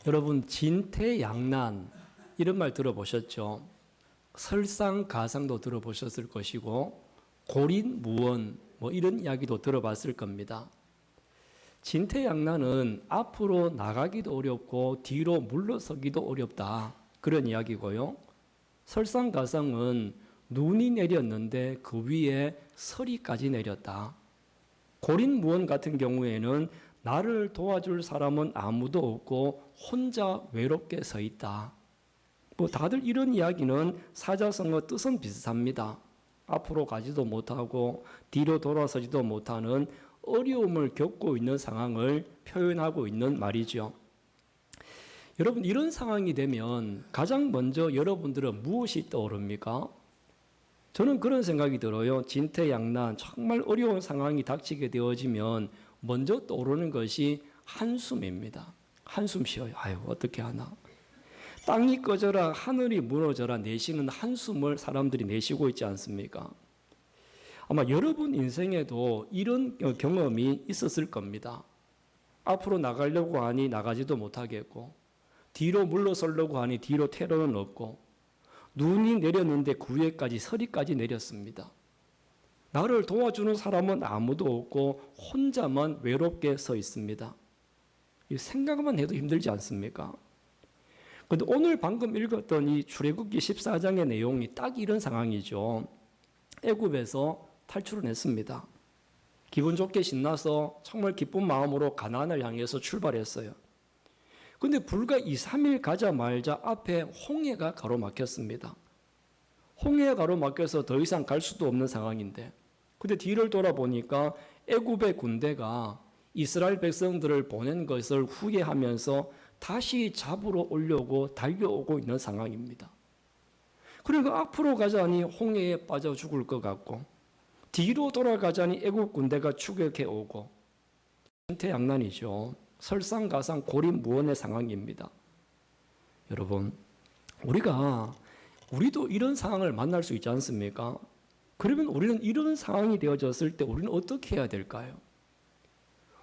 여러분, 진퇴양난 이런 말 들어보셨죠? 설상가상도 들어보셨을 것이고 고린무원 이런 이야기도 들어봤을 겁니다. 진퇴양난은 앞으로 나가기도 어렵고 뒤로 물러서기도 어렵다, 그런 이야기고요. 설상가상은 눈이 내렸는데 그 위에 서리까지 내렸다. 고린무원 같은 경우에는 나를 도와줄 사람은 아무도 없고 혼자 외롭게 서 있다. 다들 이런 이야기는 사자성어 뜻은 비슷합니다. 앞으로 가지도 못하고 뒤로 돌아서지도 못하는 어려움을 겪고 있는 상황을 표현하고 있는 말이죠. 여러분, 이런 상황이 되면 가장 먼저 여러분들은 무엇이 떠오릅니까? 저는 그런 생각이 들어요. 진퇴양난, 정말 어려운 상황이 닥치게 되어지면 먼저 떠오르는 것이 한숨입니다. 한숨 쉬어요. 아유, 어떻게 하나. 땅이 꺼져라, 하늘이 무너져라 내쉬는 한숨을 사람들이 내쉬고 있지 않습니까? 아마 여러분 인생에도 이런 경험이 있었을 겁니다. 앞으로 나가려고 하니 나가지도 못하겠고, 뒤로 물러서려고 하니 뒤로 퇴로는 없고, 눈이 내렸는데 그 위에까지 서리까지 내렸습니다. 나를 도와주는 사람은 아무도 없고 혼자만 외롭게 서 있습니다. 생각만 해도 힘들지 않습니까? 그런데 오늘 방금 읽었던 이 출애굽기 14장의 내용이 딱 이런 상황이죠. 애굽에서 탈출을 했습니다. 기분 좋게 신나서 정말 기쁜 마음으로 가나안을 향해서 출발했어요. 그런데 불과 2, 3일 가자마자 앞에 홍해가 가로막혔습니다. 홍해가 가로막혀서 더 이상 갈 수도 없는 상황인데, 근데 뒤를 돌아보니까 애굽의 군대가 이스라엘 백성들을 보낸 것을 후회하면서 다시 잡으러 오려고 달려오고 있는 상황입니다. 그러니까 앞으로 가자니 홍해에 빠져 죽을 것 같고, 뒤로 돌아가자니 애굽 군대가 추격해 오고, 진퇴양난이죠. 설상가상 고린무원의 상황입니다. 여러분, 우리도 이런 상황을 만날 수 있지 않습니까? 그러면 우리는 이런 상황이 되어졌을 때 우리는 어떻게 해야 될까요?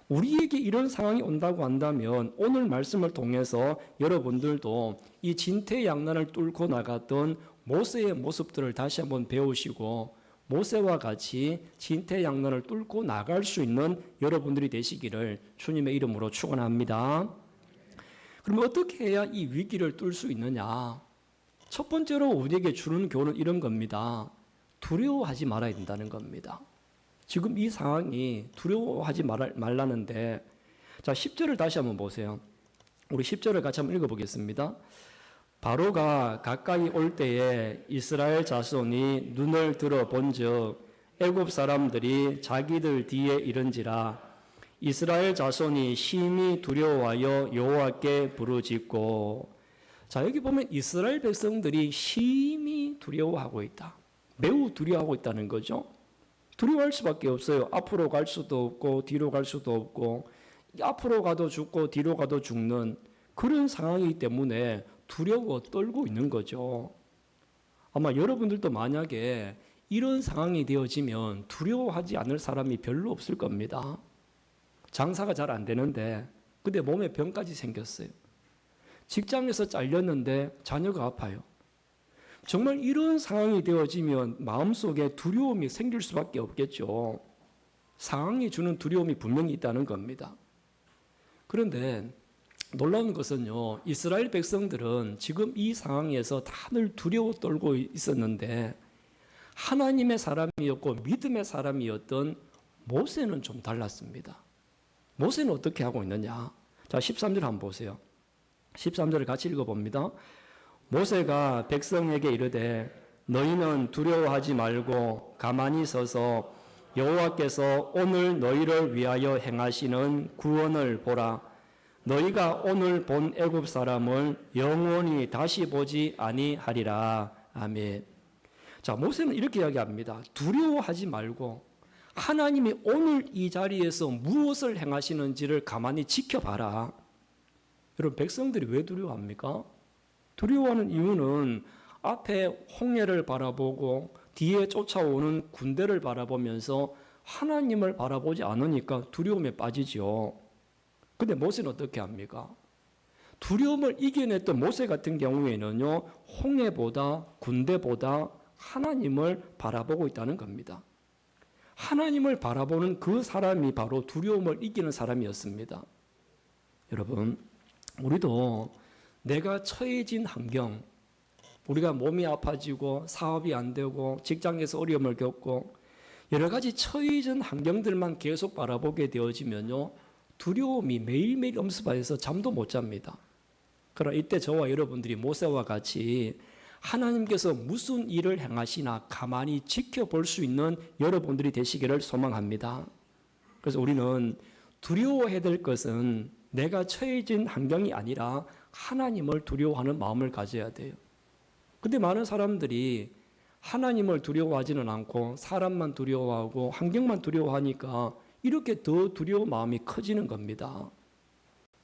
우리에게 이런 상황이 온다고 한다면 오늘 말씀을 통해서 여러분들도 이 진퇴양난을 뚫고 나갔던 모세의 모습들을 다시 한번 배우시고 모세와 같이 진퇴양난을 뚫고 나갈 수 있는 여러분들이 되시기를 주님의 이름으로 축원합니다. 그러면 어떻게 해야 이 위기를 뚫을 수 있느냐? 첫 번째로 우리에게 주는 교훈은 이런 겁니다. 두려워하지 말아야 된다는 겁니다. 지금 이 상황이 두려워하지 말라는데, 자, 10절을 다시 한번 보세요. 우리 10절을 같이 한번 읽어보겠습니다. 바로가 가까이 올 때에 이스라엘 자손이 눈을 들어 본즉 애굽 사람들이 자기들 뒤에 이른지라 이스라엘 자손이 심히 두려워하여 여호와께 부르짖고. 자, 여기 보면 이스라엘 백성들이 심히 두려워하고 있다. 매우 두려워하고 있다는 거죠. 두려워할 수밖에 없어요. 앞으로 갈 수도 없고 뒤로 갈 수도 없고, 앞으로 가도 죽고 뒤로 가도 죽는 그런 상황이기 때문에 두려워 떨고 있는 거죠. 아마 여러분들도 만약에 이런 상황이 되어지면 두려워하지 않을 사람이 별로 없을 겁니다. 장사가 잘 안 되는데 근데 몸에 병까지 생겼어요. 직장에서 잘렸는데 자녀가 아파요. 정말 이런 상황이 되어지면 마음속에 두려움이 생길 수밖에 없겠죠. 상황이 주는 두려움이 분명히 있다는 겁니다. 그런데 놀라운 것은요, 이스라엘 백성들은 지금 이 상황에서 다들 두려워 떨고 있었는데 하나님의 사람이었고 믿음의 사람이었던 모세는 좀 달랐습니다. 모세는 어떻게 하고 있느냐? 자, 13절 한번 보세요. 13절을 같이 읽어봅니다. 모세가 백성에게 이르되 너희는 두려워하지 말고 가만히 서서 여호와께서 오늘 너희를 위하여 행하시는 구원을 보라. 너희가 오늘 본 애굽 사람을 영원히 다시 보지 아니하리라. 아멘. 자, 모세는 이렇게 이야기합니다. 두려워하지 말고 하나님이 오늘 이 자리에서 무엇을 행하시는지를 가만히 지켜봐라. 여러분, 백성들이 왜 두려워합니까? 두려워하는 이유는 앞에 홍해를 바라보고 뒤에 쫓아오는 군대를 바라보면서 하나님을 바라보지 않으니까 두려움에 빠지죠. 근데 모세는 어떻게 합니까? 두려움을 이겨냈던 모세 같은 경우에는요, 홍해보다 군대보다 하나님을 바라보고 있다는 겁니다. 하나님을 바라보는 그 사람이 바로 두려움을 이기는 사람이었습니다. 여러분, 우리도 내가 처해진 환경, 우리가 몸이 아파지고 사업이 안 되고 직장에서 어려움을 겪고 여러 가지 처해진 환경들만 계속 바라보게 되어지면요, 두려움이 매일매일 엄습하여서 잠도 못 잡니다. 그러나 이때 저와 여러분들이 모세와 같이 하나님께서 무슨 일을 행하시나 가만히 지켜볼 수 있는 여러분들이 되시기를 소망합니다. 그래서 우리는 두려워해야 될 것은 내가 처해진 환경이 아니라 하나님을 두려워하는 마음을 가져야 돼요. 근데 많은 사람들이 하나님을 두려워하지는 않고 사람만 두려워하고 환경만 두려워하니까 이렇게 더 두려운 마음이 커지는 겁니다.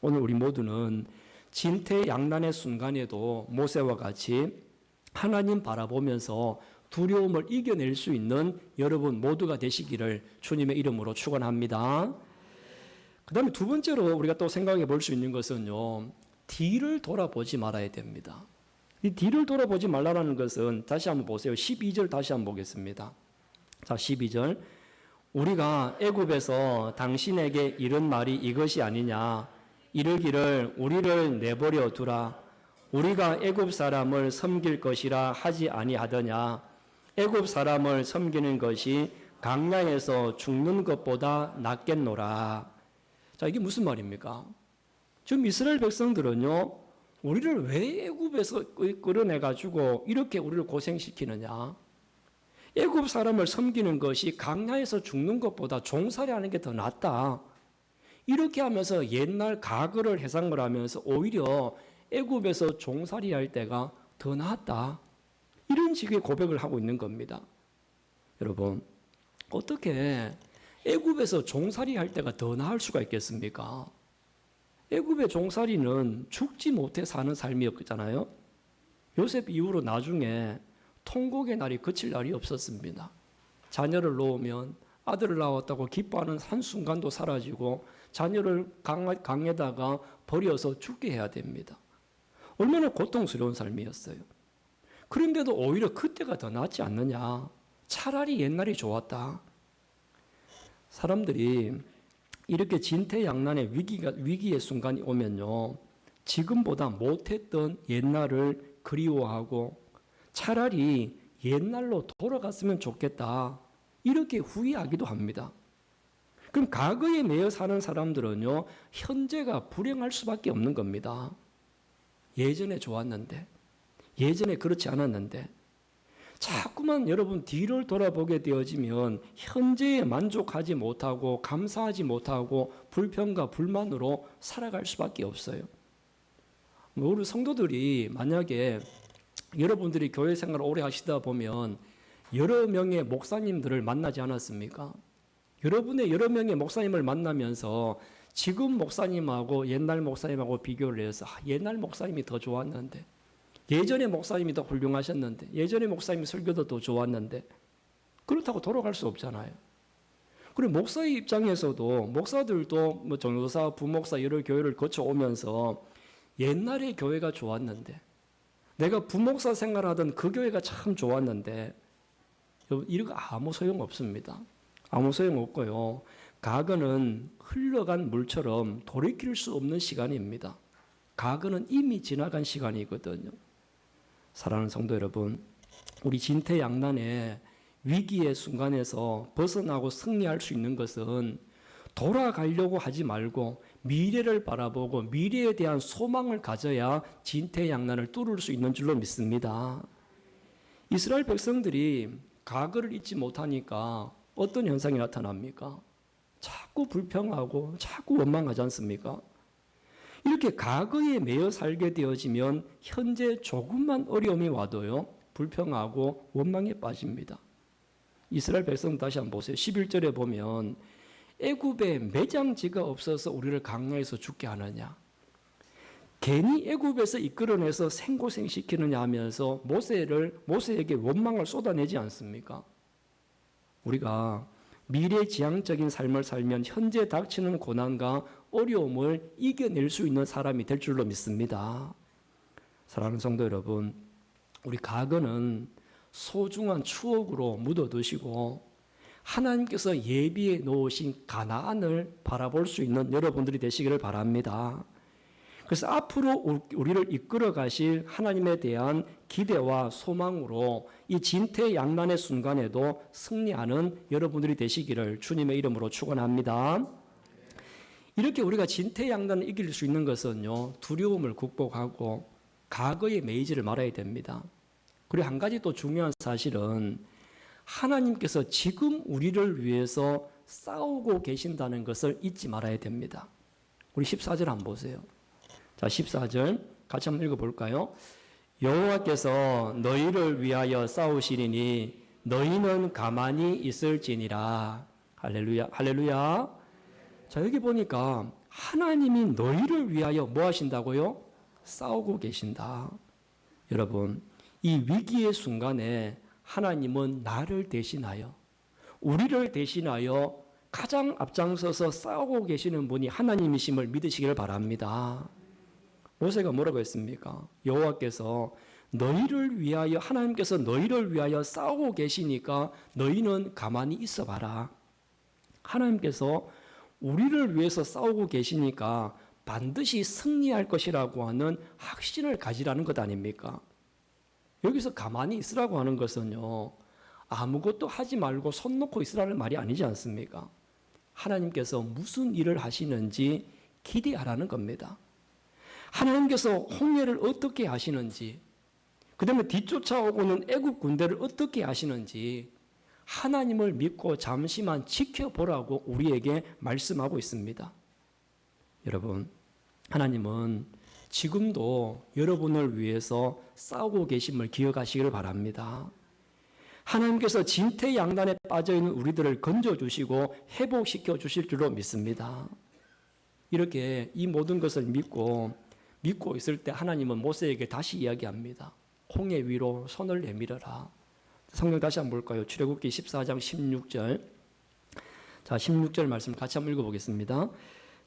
오늘 우리 모두는 진퇴양난의 순간에도 모세와 같이 하나님 바라보면서 두려움을 이겨낼 수 있는 여러분 모두가 되시기를 주님의 이름으로 축원합니다. 그 다음에 두 번째로 우리가 또 생각해 볼 수 있는 것은요, 뒤를 돌아보지 말아야 됩니다. 이 뒤를 돌아보지 말라는 것은 다시 한번 보세요. 12절 다시 한번 보겠습니다. 자, 12절. 우리가 애굽에서 당신에게 이른 말이 이것이 아니냐. 이르기를 우리를 내버려 두라. 우리가 애굽 사람을 섬길 것이라 하지 아니하더냐. 애굽 사람을 섬기는 것이 강야에서 죽는 것보다 낫겠노라. 자, 이게 무슨 말입니까? 지금 이스라엘 백성들은요, 우리를 왜 애굽에서 끌어내가지고 이렇게 우리를 고생시키느냐? 애굽 사람을 섬기는 것이 강야에서 죽는 것보다 종살이하는 게 더 낫다. 이렇게 하면서 옛날 과거를 해상을 하면서 오히려 애굽에서 종살이할 때가 더 낫다. 이런 식의 고백을 하고 있는 겁니다. 여러분, 어떻게 애굽에서 종살이할 때가 더 나을 수가 있겠습니까? 애굽의 종살이는 죽지 못해 사는 삶이었잖아요. 요셉 이후로 나중에 통곡의 날이 그칠 날이 없었습니다. 자녀를 놓으면 아들을 낳았다고 기뻐하는 한순간도 사라지고 자녀를 강에다가 버려서 죽게 해야 됩니다. 얼마나 고통스러운 삶이었어요. 그런데도 오히려 그때가 더 낫지 않느냐. 차라리 옛날이 좋았다. 사람들이 이렇게 진퇴양난의 위기의 순간이 오면요, 지금보다 못했던 옛날을 그리워하고 차라리 옛날로 돌아갔으면 좋겠다, 이렇게 후회하기도 합니다. 그럼 과거에 매여 사는 사람들은요, 현재가 불행할 수밖에 없는 겁니다. 예전에 좋았는데, 예전에 그렇지 않았는데, 자꾸만 여러분 뒤를 돌아보게 되어지면 현재에 만족하지 못하고 감사하지 못하고 불평과 불만으로 살아갈 수밖에 없어요. 우리 성도들이 만약에 여러분들이 교회 생활을 오래 하시다 보면 여러 명의 목사님들을 만나지 않았습니까? 여러분의 여러 명의 목사님을 만나면서 지금 목사님하고 옛날 목사님하고 비교를 해서 옛날 목사님이 더 좋았는데, 예전에 목사님이 더 훌륭하셨는데, 예전에 목사님 설교도 더 좋았는데, 그렇다고 돌아갈 수 없잖아요. 그리고 목사의 입장에서도 목사들도 뭐 전도사, 부목사 여러 교회를 거쳐오면서 옛날에 교회가 좋았는데, 내가 부목사 생활하던 그 교회가 참 좋았는데, 이거 아무 소용 없습니다. 아무 소용 없고요. 과거는 흘러간 물처럼 돌이킬 수 없는 시간입니다. 과거는 이미 지나간 시간이거든요. 사랑하는 성도 여러분, 우리 진퇴양난의 위기의 순간에서 벗어나고 승리할 수 있는 것은 돌아가려고 하지 말고 미래를 바라보고 미래에 대한 소망을 가져야 진퇴양난을 뚫을 수 있는 줄로 믿습니다. 이스라엘 백성들이 과거를 잊지 못하니까 어떤 현상이 나타납니까? 자꾸 불평하고 자꾸 원망하지 않습니까? 이렇게 과거에 매여 살게 되어지면 현재 조금만 어려움이 와도요, 불평하고 원망에 빠집니다. 이스라엘 백성 다시 한번 보세요. 11절에 보면 애굽에 매장지가 없어서 우리를 강야에서 죽게 하느냐, 괜히 애굽에서 이끌어내서 생고생시키느냐 하면서 모세에게 원망을 쏟아내지 않습니까? 우리가 미래지향적인 삶을 살면 현재 닥치는 고난과 어려움을 이겨낼 수 있는 사람이 될 줄로 믿습니다. 사랑하는 성도 여러분, 우리 과거는 소중한 추억으로 묻어두시고 하나님께서 예비해 놓으신 가나안을 바라볼 수 있는 여러분들이 되시기를 바랍니다. 그래서 앞으로 우리를 이끌어 가실 하나님에 대한 기대와 소망으로 이 진퇴양난의 순간에도 승리하는 여러분들이 되시기를 주님의 이름으로 축원합니다. 이렇게 우리가 진퇴양난을 이길 수 있는 것은요, 두려움을 극복하고 과거에 매이지를 말아야 됩니다. 그리고 한 가지 또 중요한 사실은 하나님께서 지금 우리를 위해서 싸우고 계신다는 것을 잊지 말아야 됩니다. 우리 14절 한번 보세요. 자, 14절 같이 한번 읽어볼까요? 여호와께서 너희를 위하여 싸우시리니 너희는 가만히 있을지니라. 할렐루야, 할렐루야. 자, 여기 보니까 하나님이 너희를 위하여 뭐 하신다고요? 싸우고 계신다. 여러분, 이 위기의 순간에 하나님은 나를 대신하여, 우리를 대신하여 가장 앞장서서 싸우고 계시는 분이 하나님이심을 믿으시기를 바랍니다. 모세가 뭐라고 했습니까? 여호와께서 너희를 위하여, 하나님께서 너희를 위하여 싸우고 계시니까 너희는 가만히 있어 봐라. 하나님께서 우리를 위해서 싸우고 계시니까 반드시 승리할 것이라고 하는 확신을 가지라는 것 아닙니까? 여기서 가만히 있으라고 하는 것은요, 아무것도 하지 말고 손 놓고 있으라는 말이 아니지 않습니까? 하나님께서 무슨 일을 하시는지 기대하라는 겁니다. 하나님께서 홍해를 어떻게 하시는지, 그 다음에 뒤쫓아오고는 애국 군대를 어떻게 하시는지 하나님을 믿고 잠시만 지켜보라고 우리에게 말씀하고 있습니다. 여러분, 하나님은 지금도 여러분을 위해서 싸우고 계심을 기억하시기를 바랍니다. 하나님께서 진퇴양난에 빠져있는 우리들을 건져주시고 회복시켜 주실 줄로 믿습니다. 이렇게 이 모든 것을 믿고 있을 때 하나님은 모세에게 다시 이야기합니다. 홍해 위로 손을 내밀어라. 성경 다시 한번 볼까요? 출애굽기 14장 16절. 자, 16절 말씀 같이 한번 읽어보겠습니다.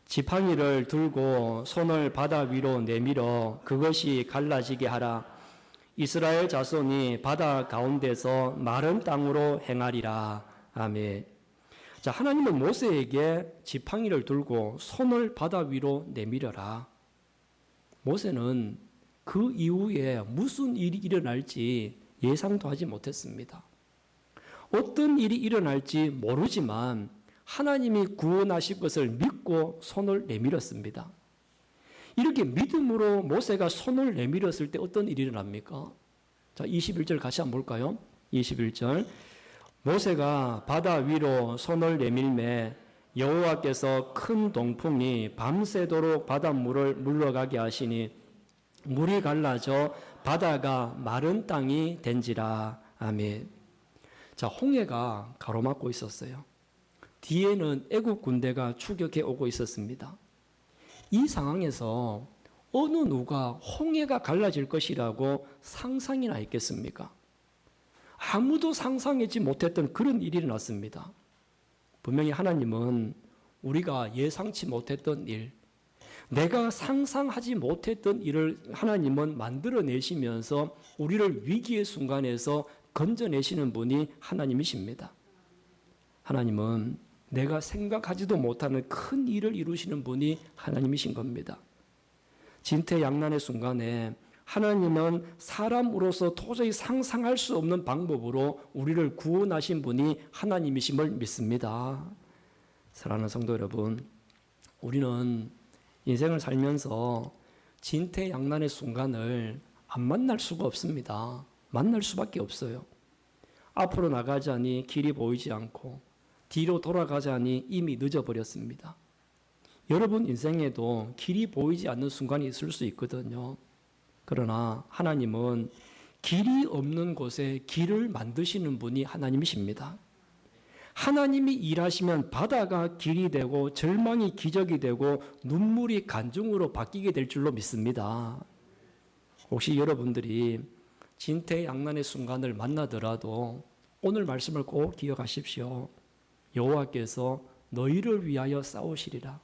지팡이를 들고 손을 바다 위로 내밀어 그것이 갈라지게 하라. 이스라엘 자손이 바다 가운데서 마른 땅으로 행하리라. 아멘. 자, 하나님은 모세에게 지팡이를 들고 손을 바다 위로 내밀어라. 모세는 그 이후에 무슨 일이 일어날지 예상도 하지 못했습니다. 어떤 일이 일어날지 모르지만 하나님이 구원하실 것을 믿고 손을 내밀었습니다. 이렇게 믿음으로 모세가 손을 내밀었을 때 어떤 일이 일어납니까? 자, 21절 같이 한번 볼까요? 21절. 모세가 바다 위로 손을 내밀매 여호와께서 큰 동풍이 밤새도록 바닷물을 물러가게 하시니 물이 갈라져 바다가 마른 땅이 된지라. 아멘. 자, 홍해가 가로막고 있었어요. 뒤에는 애국 군대가 추격해 오고 있었습니다. 이 상황에서 어느 누가 홍해가 갈라질 것이라고 상상이나 했겠습니까? 아무도 상상하지 못했던 그런 일이 일어났습니다. 분명히 하나님은 우리가 예상치 못했던 일, 내가 상상하지 못했던 일을 하나님은 만들어내시면서 우리를 위기의 순간에서 건져내시는 분이 하나님이십니다. 하나님은 내가 생각하지도 못하는 큰 일을 이루시는 분이 하나님이신 겁니다. 진퇴양난의 순간에 하나님은 사람으로서 도저히 상상할 수 없는 방법으로 우리를 구원하신 분이 하나님이심을 믿습니다. 사랑하는 성도 여러분, 우리는 인생을 살면서 진퇴양난의 순간을 안 만날 수가 없습니다. 만날 수밖에 없어요. 앞으로 나가자니 길이 보이지 않고 뒤로 돌아가자니 이미 늦어버렸습니다. 여러분 인생에도 길이 보이지 않는 순간이 있을 수 있거든요. 그러나 하나님은 길이 없는 곳에 길을 만드시는 분이 하나님이십니다. 하나님이 일하시면 바다가 길이 되고 절망이 기적이 되고 눈물이 간증으로 바뀌게 될 줄로 믿습니다. 혹시 여러분들이 진퇴양난의 순간을 만나더라도 오늘 말씀을 꼭 기억하십시오. 여호와께서 너희를 위하여 싸우시리라.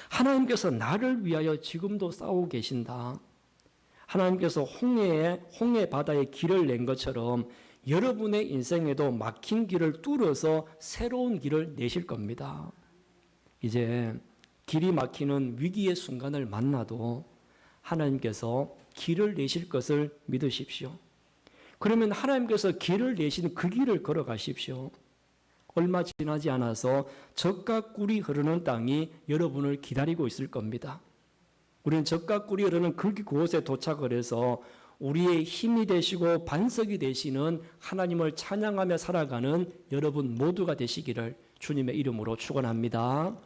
하나님께서 나를 위하여 지금도 싸우고 계신다. 하나님께서 홍해 바다에 길을 낸 것처럼 여러분의 인생에도 막힌 길을 뚫어서 새로운 길을 내실 겁니다. 이제 길이 막히는 위기의 순간을 만나도 하나님께서 길을 내실 것을 믿으십시오. 그러면 하나님께서 길을 내신 그 길을 걸어가십시오. 얼마 지나지 않아서 젖과 꿀이 흐르는 땅이 여러분을 기다리고 있을 겁니다. 우리는 젖과 꿀이 흐르는 그곳에 도착을 해서 우리의 힘이 되시고 반석이 되시는 하나님을 찬양하며 살아가는 여러분 모두가 되시기를 주님의 이름으로 축원합니다.